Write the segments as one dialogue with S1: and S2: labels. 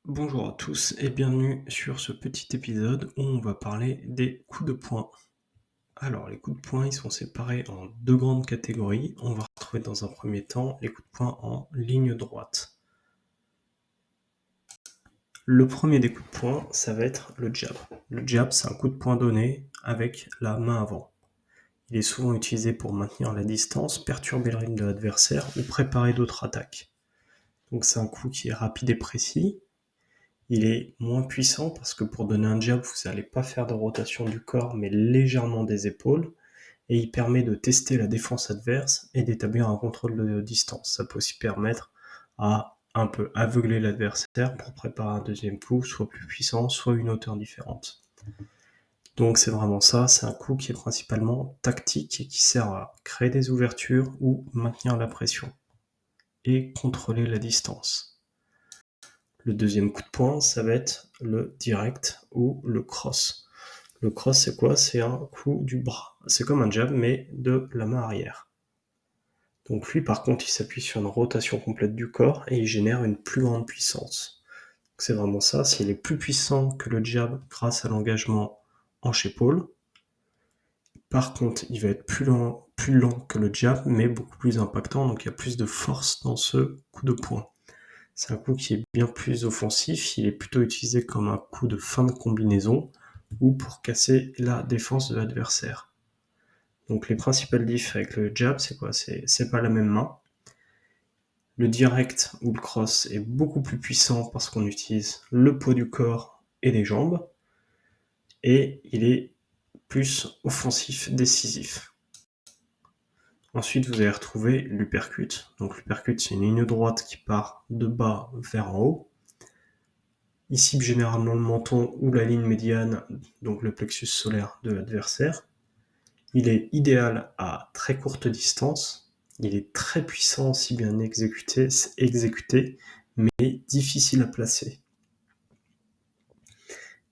S1: Bonjour à tous et bienvenue sur ce petit épisode où on va parler des coups de poing. Alors les coups de poing ils sont séparés en deux grandes catégories. On va retrouver dans un premier temps les coups de poing en ligne droite. Le premier des coups de poing ça va être le jab. Le jab c'est un coup de poing donné avec la main avant. Il est souvent utilisé pour maintenir la distance, perturber le rythme de l'adversaire ou préparer d'autres attaques. Donc c'est un coup qui est rapide et précis. Il est moins puissant parce que pour donner un jab, vous n'allez pas faire de rotation du corps, mais légèrement des épaules. Et il permet de tester la défense adverse et d'établir un contrôle de distance. Ça peut aussi permettre à un peu aveugler l'adversaire pour préparer un deuxième coup, soit plus puissant, soit une hauteur différente. Donc c'est vraiment ça, c'est un coup qui est principalement tactique et qui sert à créer des ouvertures ou maintenir la pression et contrôler la distance. Le deuxième coup de poing, ça va être le direct ou le cross. Le cross, c'est quoi? C'est un coup du bras. C'est comme un jab, mais de la main arrière. Donc lui, par contre, il s'appuie sur une rotation complète du corps et il génère une plus grande puissance. C'est vraiment ça, s'il est plus puissant que le jab grâce à l'engagement hanche-épaule. Par contre, il va être plus lent que le jab, mais beaucoup plus impactant, donc il y a plus de force dans ce coup de poing. C'est un coup qui est bien plus offensif, il est plutôt utilisé comme un coup de fin de combinaison ou pour casser la défense de l'adversaire. Donc les principales diffs avec le jab, c'est quoi? C'est pas la même main. Le direct ou le cross est beaucoup plus puissant parce qu'on utilise le poids du corps et des jambes. Et il est plus offensif, décisif. Ensuite, vous allez retrouver l'uppercut. Donc l'uppercut, c'est une ligne droite qui part de bas vers en haut. Il cible généralement le menton ou la ligne médiane, donc le plexus solaire de l'adversaire. Il est idéal à très courte distance. Il est très puissant si bien exécuté, mais difficile à placer.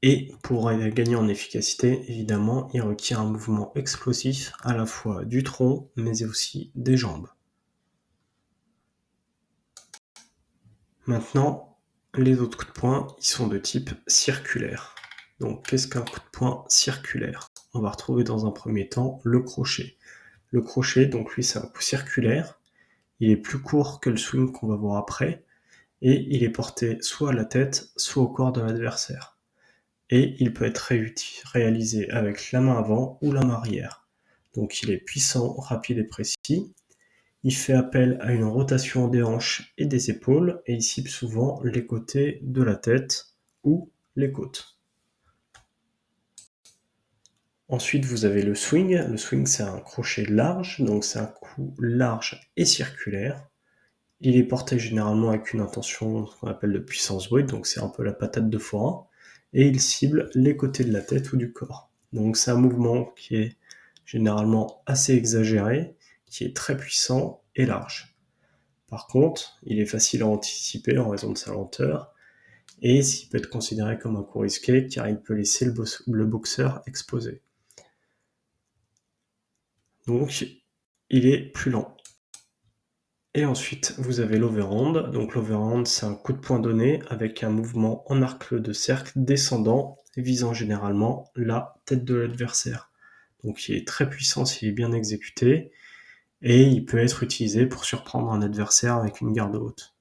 S1: Et pour gagner en efficacité, évidemment, il requiert un mouvement explosif à la fois du tronc, mais aussi des jambes. Maintenant, les autres coups de poing, ils sont de type circulaire. Donc, qu'est-ce qu'un coup de poing circulaire? On va retrouver dans un premier temps le crochet. Le crochet, donc lui, c'est un coup circulaire. Il est plus court que le swing qu'on va voir après, et il est porté soit à la tête, soit au corps de l'adversaire. Et il peut être réalisé avec la main avant ou la main arrière. Donc il est puissant, rapide et précis. Il fait appel à une rotation des hanches et des épaules, et il cible souvent les côtés de la tête ou les côtes. Ensuite, vous avez le swing. Le swing, c'est un crochet large, donc c'est un coup large et circulaire. Il est porté généralement avec une intention qu'on appelle de puissance brute, donc c'est un peu la patate de forain, et il cible les côtés de la tête ou du corps. Donc c'est un mouvement qui est généralement assez exagéré, qui est très puissant et large. Par contre, il est facile à anticiper en raison de sa lenteur, et il peut être considéré comme un coup risqué car il peut laisser le boxeur exposé. Donc il est plus lent. Et ensuite, vous avez l'overhand. Donc l'overhand, c'est un coup de poing donné avec un mouvement en arc de cercle descendant, visant généralement la tête de l'adversaire. Donc il est très puissant s'il est bien exécuté, et il peut être utilisé pour surprendre un adversaire avec une garde haute.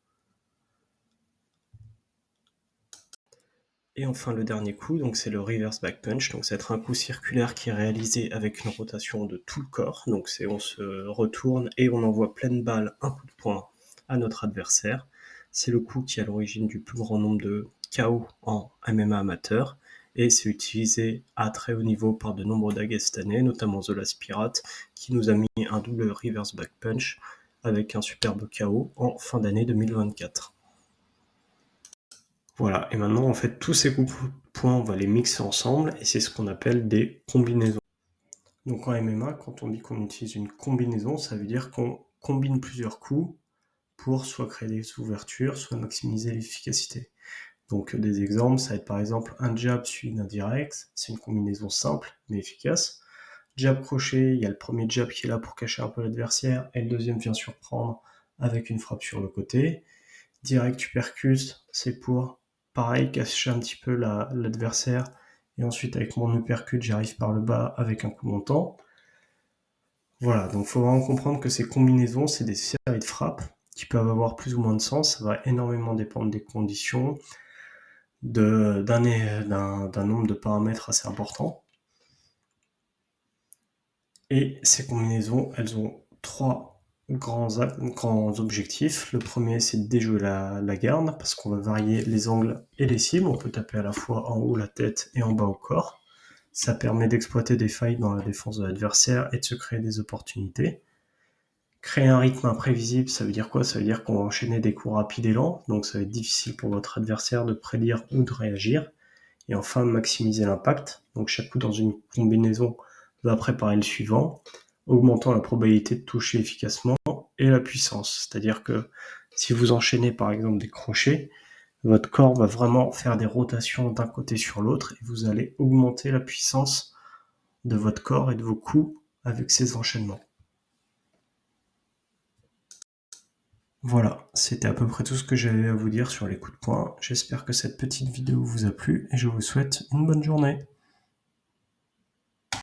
S1: Et enfin le dernier coup, donc c'est le reverse back punch. Donc c'est un coup circulaire qui est réalisé avec une rotation de tout le corps. Donc on se retourne et on envoie pleine balle un coup de poing à notre adversaire. C'est le coup qui est à l'origine du plus grand nombre de KO en MMA amateur, et c'est utilisé à très haut niveau par de nombreux Dagestanais, notamment The Last Pirate, qui nous a mis un double reverse back punch avec un superbe KO en fin d'année 2024. Voilà, et maintenant en fait tous ces coups de poing, on va les mixer ensemble et c'est ce qu'on appelle des combinaisons. Donc en MMA, quand on dit qu'on utilise une combinaison, ça veut dire qu'on combine plusieurs coups pour soit créer des ouvertures, soit maximiser l'efficacité. Donc des exemples, ça va être par exemple un jab suivi d'un direct, c'est une combinaison simple mais efficace. Jab crochet, il y a le premier jab qui est là pour cacher un peu l'adversaire et le deuxième vient surprendre avec une frappe sur le côté. Direct uppercut, c'est pour pareil, cacher un petit peu l'adversaire, et ensuite avec mon uppercut, j'arrive par le bas avec un coup montant. Voilà, donc il faut vraiment comprendre que ces combinaisons, c'est des séries de frappes qui peuvent avoir plus ou moins de sens, ça va énormément dépendre des conditions, d'un nombre de paramètres assez important. Et ces combinaisons, elles ont trois grands objectifs. Le premier, c'est de déjouer la garde, parce qu'on va varier les angles et les cibles. On peut taper à la fois en haut la tête et en bas au corps. Ça permet d'exploiter des failles dans la défense de l'adversaire et de se créer des opportunités. Créer un rythme imprévisible, ça veut dire quoi? Ça veut dire qu'on va enchaîner des coups rapides et lents, donc ça va être difficile pour votre adversaire de prédire ou de réagir. Et enfin, maximiser l'impact. Donc chaque coup dans une combinaison va préparer le suivant, augmentant la probabilité de toucher efficacement et la puissance. C'est-à-dire que si vous enchaînez par exemple des crochets, votre corps va vraiment faire des rotations d'un côté sur l'autre et vous allez augmenter la puissance de votre corps et de vos coups avec ces enchaînements. Voilà, c'était à peu près tout ce que j'avais à vous dire sur les coups de poing. J'espère que cette petite vidéo vous a plu et je vous souhaite une bonne journée.